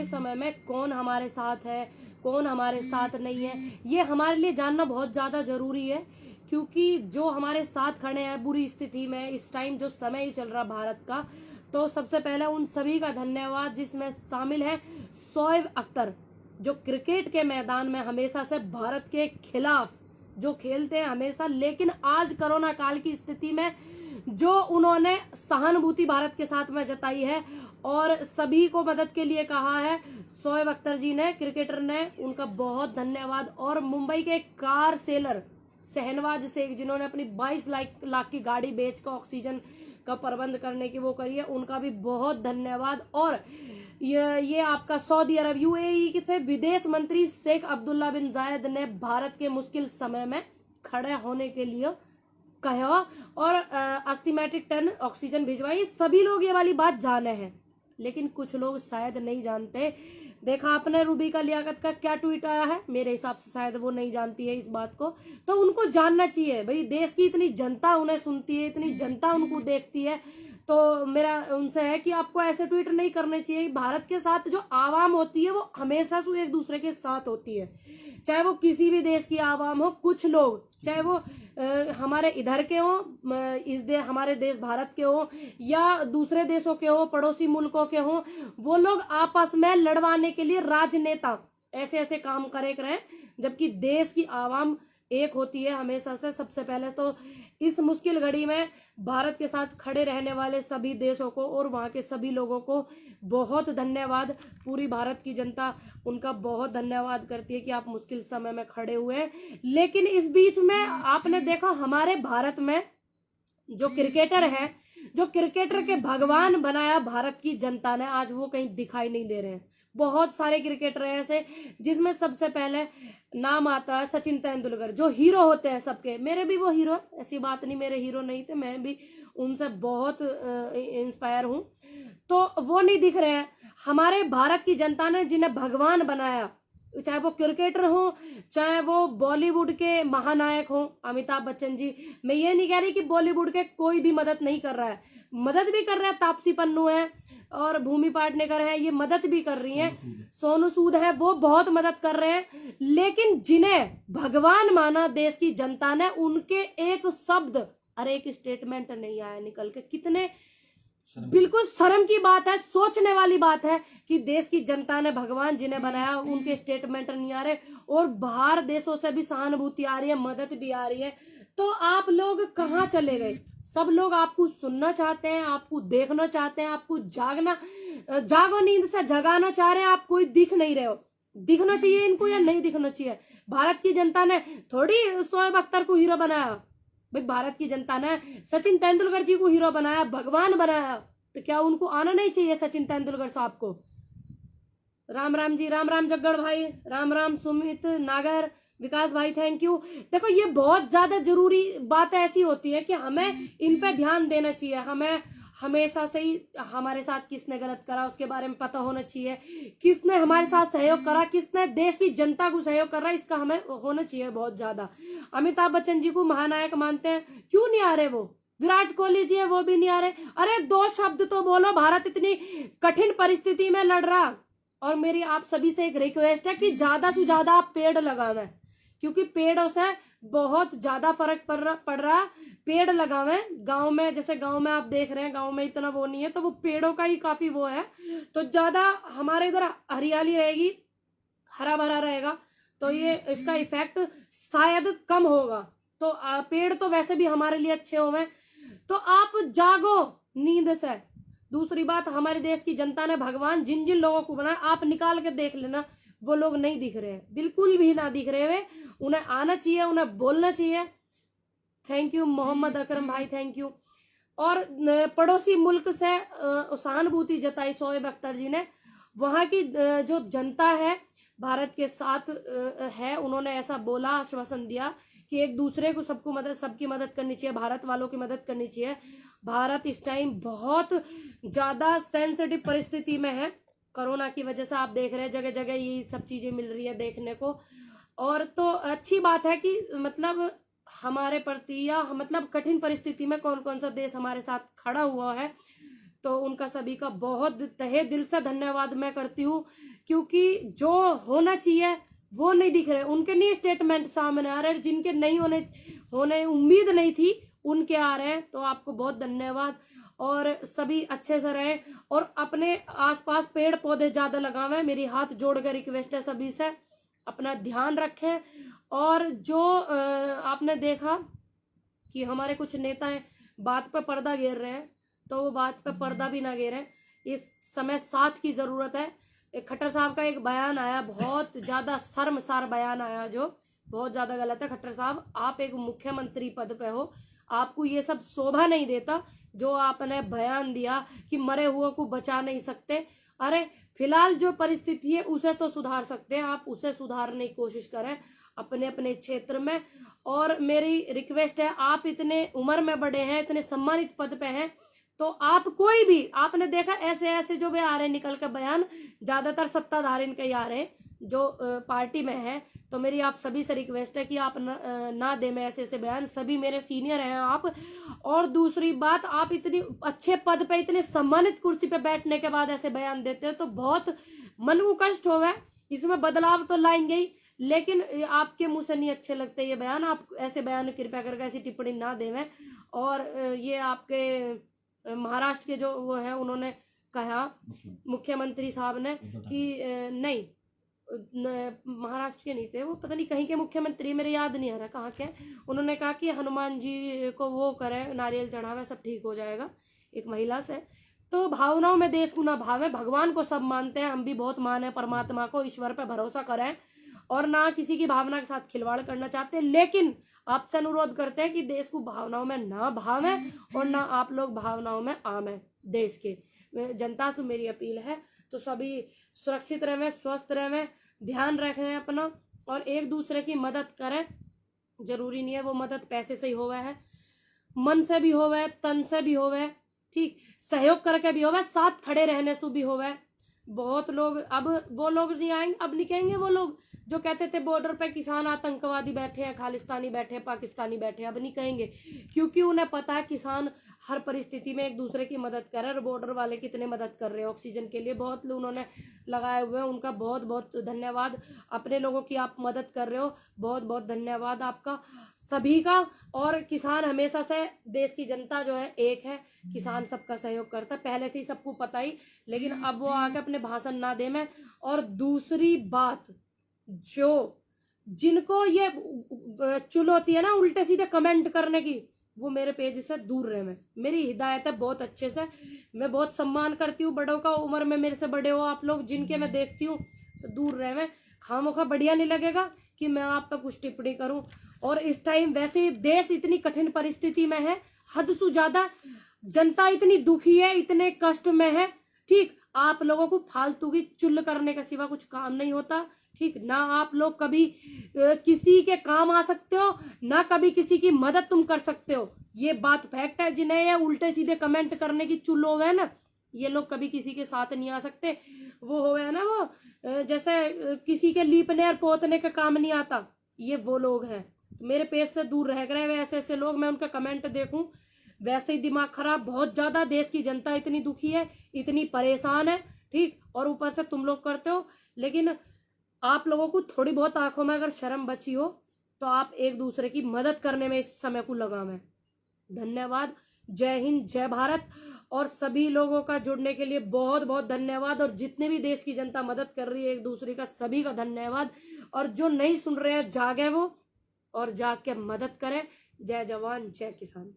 समय में कौन हमारे साथ है, कौन हमारे साथ नहीं है, ये हमारे लिए जानना बहुत ज़्यादा ज़रूरी है। क्योंकि जो हमारे साथ खड़े हैं बुरी स्थिति में, इस टाइम जो समय ही चल रहा भारत का, तो सबसे पहले उन सभी का धन्यवाद, जिसमें शामिल है शोएब अख्तर, जो क्रिकेट के मैदान में हमेशा से भारत के खिलाफ जो खेलते हैं हमेशा, लेकिन आज कोरोना काल की स्थिति में जो उन्होंने सहानुभूति भारत के साथ में जताई है और सभी को मदद के लिए कहा है, शोएब अख्तर जी ने, क्रिकेटर ने, उनका बहुत धन्यवाद। और मुंबई के कार सेलर शहनवाज शेख, जिन्होंने अपनी 22 लाख की गाड़ी बेच कर ऑक्सीजन का प्रबंध करने की वो करी है, उनका भी बहुत धन्यवाद। और ये आपका सऊदी अरब यूएई से विदेश मंत्री शेख अब्दुल्ला बिन जायद ने भारत के मुश्किल समय में खड़े होने के लिए कहा और 80 मैट्रिक टन ऑक्सीजन भिजवाई। सभी लोग ये वाली बात जाने हैं, लेकिन कुछ लोग शायद नहीं जानते। देखा आपने रूबिका लियाकत का क्या ट्वीट आया है, मेरे हिसाब से शायद वो नहीं जानती है इस बात को, तो उनको जानना चाहिए भाई। देश की इतनी जनता उन्हें सुनती है, इतनी जनता उनको देखती है, तो मेरा उनसे है कि आपको ऐसे ट्वीट नहीं करने चाहिए। भारत के साथ जो आवाम होती है वो हमेशा से एक दूसरे के साथ होती है, चाहे वो किसी भी देश की आवाम हो। कुछ लोग चाहे वो हमारे इधर के हो, हमारे देश भारत के हो, या दूसरे देशों के हो, पड़ोसी मुल्कों के हो, वो लोग आपस में लड़वाने के लिए राजनेता ऐसे ऐसे काम करे रहे, जबकि देश की आवाम एक होती है हमेशा से। सबसे पहले तो इस मुश्किल घड़ी में भारत के साथ खड़े रहने वाले सभी देशों को और वहां के सभी लोगों को बहुत धन्यवाद। पूरी भारत की जनता उनका बहुत धन्यवाद करती है कि आप मुश्किल समय में खड़े हुए हैं। लेकिन इस बीच में आपने देखा हमारे भारत में जो क्रिकेटर है, जो क्रिकेटर के भगवान बनाया भारत की जनता ने, आज वो कहीं दिखाई नहीं दे रहे हैं। बहुत सारे क्रिकेटर हैं ऐसे, जिसमें सबसे पहले नाम आता है सचिन तेंदुलकर, जो हीरो होते हैं सबके। मेरे भी वो हीरो, ऐसी बात नहीं मेरे हीरो नहीं थे, मैं भी उनसे बहुत इंस्पायर हूं, तो वो नहीं दिख रहे हैं। हमारे भारत की जनता ने जिन्हें भगवान बनाया, चाहे वो क्रिकेटर हो, चाहे वो बॉलीवुड के महानायक हो, अमिताभ बच्चन जी। मैं ये नहीं कह रही कि बॉलीवुड के कोई भी मदद नहीं कर रहा है, मदद भी कर रहे हैं। तापसी पन्नू है और भूमि पाटनेकर है, ये मदद भी कर रही हैं। सोनू सूद है, वो बहुत मदद कर रहे हैं। लेकिन जिन्हें भगवान माना देश की जनता ने, उनके एक शब्द, अरे एक स्टेटमेंट नहीं आया निकल के। कितने बिल्कुल शर्म की बात है, सोचने वाली बात है कि देश की जनता ने भगवान जिन्हें बनाया, उनके स्टेटमेंट नहीं आ रहे, और बाहर देशों से भी सहानुभूति आ रही है, मदद भी आ रही है। तो आप लोग कहाँ चले गए? सब लोग आपको सुनना चाहते हैं, आपको देखना चाहते हैं, आपको जागो नींद से जगाना चाह रहे हैं, आप कोई दिख नहीं रहे हो। दिखना चाहिए इनको या नहीं दिखना चाहिए? भारत की जनता ने थोड़ी शोएब अख्तर को हीरो बनाया भाई, भारत की जनता ने सचिन तेंदुलकर जी को हीरो बनाया, भगवान बनाया, तो क्या उनको आना नहीं चाहिए सचिन तेंदुलकर साहब को? राम राम जी, राम राम जग्गड़ भाई, राम राम सुमित नागर, विकास भाई थैंक यू। देखो ये बहुत ज्यादा जरूरी बात ऐसी होती है कि हमें इन पे ध्यान देना चाहिए। हमें हमेशा से ही हमारे साथ किसने गलत करा उसके बारे में पता होना चाहिए, किसने हमारे साथ सहयोग करा, किसने देश की जनता को सहयोग कर रहा है, इसका हमें होना चाहिए बहुत ज्यादा। अमिताभ बच्चन जी को महानायक मानते हैं, क्यों नहीं आ रहे वो? विराट कोहली जी है, वो भी नहीं आ रहे। अरे 2 शब्द तो बोलो, भारत इतनी कठिन परिस्थिति में लड़ रहा। और मेरी आप सभी से एक रिक्वेस्ट है कि ज्यादा से ज्यादा आप पेड़ लगावें, क्योंकि पेड़ों से बहुत ज्यादा फर्क पड़ रहा। पेड़ लगावे गांव में, जैसे गांव में आप देख रहे हैं, गांव में इतना वो नहीं है, तो वो पेड़ों का ही काफी वो है, तो ज्यादा हमारे इधर हरियाली रहेगी, हरा भरा रहेगा, तो ये इसका इफेक्ट शायद कम होगा। तो पेड़ तो वैसे भी हमारे लिए अच्छे होवे, तो आप जागो नींद से। दूसरी बात, हमारे देश की जनता ने भगवान जिन जिन लोगों को बनाया, आप निकाल के देख लेना, वो लोग नहीं दिख रहे हैं, बिल्कुल भी ना दिख रहे हुए। उन्हें आना चाहिए, उन्हें बोलना चाहिए। थैंक यू मोहम्मद अकरम भाई, थैंक यू। और पड़ोसी मुल्क से सहानुभूति जताई शोएब अख्तर जी ने, वहां की जो जनता है भारत के साथ है, उन्होंने ऐसा बोला, आश्वासन दिया कि एक दूसरे को सबकी मदद करनी चाहिए, भारत वालों की मदद करनी चाहिए। भारत इस टाइम बहुत ज्यादा सेंसिटिव परिस्थिति में है, कोरोना की वजह से आप देख रहे हैं जगह जगह ये सब चीजें मिल रही है देखने को। और तो अच्छी बात है कि मतलब हमारे प्रति या मतलब कठिन परिस्थिति में कौन कौन सा देश हमारे साथ खड़ा हुआ है, तो उनका सभी का बहुत तहे दिल से धन्यवाद मैं करती हूँ, क्योंकि जो होना चाहिए वो नहीं दिख रहे, उनके नहीं स्टेटमेंट सामने आ रहे, जिनके नहीं होने उम्मीद नहीं थी उनके आ रहे हैं। तो आपको बहुत धन्यवाद, और सभी अच्छे से रहें और अपने आसपास पेड़ पौधे ज्यादा लगावें। मेरी हाथ जोड़ कर रिक्वेस्ट है सभी से, अपना ध्यान रखें। और जो आपने देखा कि हमारे कुछ नेता बात पे पर्दा घेर रहे हैं, तो वो बात पे पर्दा भी ना घेरें। इस समय साथ की जरूरत है। खट्टर साहब का एक बयान आया, बहुत ज्यादा शर्मसार बयान आया, जो बहुत ज्यादा गलत है। खट्टर साहब, आप एक मुख्यमंत्री पद पे हो, आपको ये सब शोभा नहीं देता जो आपने बयान दिया कि मरे हुए को बचा नहीं सकते। अरे फिलहाल जो परिस्थिति है उसे तो सुधार सकते हैं, आप उसे सुधारने की कोशिश करें अपने अपने क्षेत्र में। और मेरी रिक्वेस्ट है, आप इतने उम्र में बड़े हैं, इतने सम्मानित पद पे हैं, तो आप कोई भी, आपने देखा ऐसे ऐसे जो भी आ रहे निकल के बयान, ज्यादातर सत्ताधारी इनके ही आ रहे जो पार्टी में है। तो मेरी आप सभी से रिक्वेस्ट है कि आप ना दे में ऐसे ऐसे बयान, सभी मेरे सीनियर हैं आप। और दूसरी बात, आप इतनी अच्छे पद पे, इतने सम्मानित कुर्सी पे बैठने के बाद ऐसे बयान देते हैं तो बहुत मन को कष्ट होगा। इसमें बदलाव तो लाएंगे ही, लेकिन आपके मुंह से नहीं अच्छे लगते ये बयान। आप ऐसे बयान कृपया करके ऐसी टिप्पणी ना देवें। और ये आपके महाराष्ट्र के जो वो है, उन्होंने कहा मुख्यमंत्री साहब ने कि नहीं, महाराष्ट्र के नहीं थे वो, पता नहीं कहीं के मुख्यमंत्री, मेरे याद नहीं आ रहा कहाँ के। उन्होंने कहा कि हनुमान जी को वो करे, नारियल चढ़ावे, सब ठीक हो जाएगा, एक महिला से। तो भावनाओं में देश को ना भावे, भगवान को सब मानते हैं, हम भी बहुत माने परमात्मा को, ईश्वर पे भरोसा करें और ना किसी की भावना के साथ खिलवाड़ करना चाहते। लेकिन आपसे अनुरोध करते हैं कि देश को भावनाओं में ना भावे और ना आप लोग भावनाओं में आवे। देश के जनता से मेरी अपील है, तो सभी सुरक्षित रहें, स्वस्थ रहें, ध्यान रखें अपना, और एक दूसरे की मदद करें। जरूरी नहीं है वो मदद पैसे से ही होवे है, मन से भी होवे, तन से भी होवे, ठीक, सहयोग करके भी होवे, साथ खड़े रहने से भी होवे। बहुत लोग, अब वो लोग नहीं आएंगे, अब नहीं कहेंगे वो लोग जो कहते थे बॉर्डर पे किसान आतंकवादी बैठे हैं, खालिस्तानी बैठे हैं, पाकिस्तानी बैठे हैं, अब नहीं कहेंगे, क्योंकि उन्हें पता है किसान हर परिस्थिति में एक दूसरे की मदद कर रहे हैं। और बॉर्डर वाले कितने मदद कर रहे हैं ऑक्सीजन के लिए, बहुत लोग उन्होंने लगाए हुए हैं, उनका बहुत बहुत धन्यवाद। अपने लोगों की आप मदद कर रहे हो, बहुत बहुत धन्यवाद आपका सभी का। और किसान हमेशा से, देश की जनता जो है एक है, किसान सबका सहयोग करता है, पहले से ही सबको पता ही, लेकिन अब वो आके अपने भाषण ना दे में। और दूसरी बात, जो जिनको ये चुल होती है ना उल्टे सीधे कमेंट करने की, वो मेरे पेज से दूर रहे। मेरी हिदायत है बहुत अच्छे से, मैं बहुत सम्मान करती हूँ बड़ों का, उम्र में मेरे से बड़े हो आप लोग, जिनके मैं देखती हूँ, तो दूर रहे। खामोखा बढ़िया नहीं लगेगा कि मैं आप पे कुछ टिप्पणी करूं। और इस टाइम वैसे ही देश इतनी कठिन परिस्थिति में है, हद से ज्यादा जनता इतनी दुखी है, इतने कष्ट में है, ठीक। आप लोगों को फालतू की चुल करने का सिवा कुछ काम नहीं होता, ठीक ना। आप लोग कभी किसी के काम आ सकते हो, ना कभी किसी की मदद तुम कर सकते हो, ये बात फैक्ट है। जिन्हें ये उल्टे सीधे कमेंट करने की चुल हो है ना, ये लोग कभी किसी के साथ नहीं आ सकते। वो हो है ना, वो जैसे किसी के लीपने और पोतने का काम नहीं आता, ये वो लोग हैं। तो मेरे पेज से दूर रह गए ऐसे ऐसे लोग, मैं उनका कमेंट देखूं वैसे ही दिमाग खराब, बहुत ज्यादा। देश की जनता इतनी दुखी है, इतनी परेशान है, ठीक, और ऊपर से तुम लोग करते हो। लेकिन आप लोगों को थोड़ी बहुत आंखों में अगर शर्म बची हो तो आप एक दूसरे की मदद करने में इस समय को लगावें। धन्यवाद, जय हिंद, जय भारत। और सभी लोगों का जुड़ने के लिए बहुत बहुत धन्यवाद। और जितने भी देश की जनता मदद कर रही है एक दूसरे का, सभी का धन्यवाद। और जो नहीं सुन रहे हैं, जागे वो और जाग के मदद करें। जय जवान, जय किसान।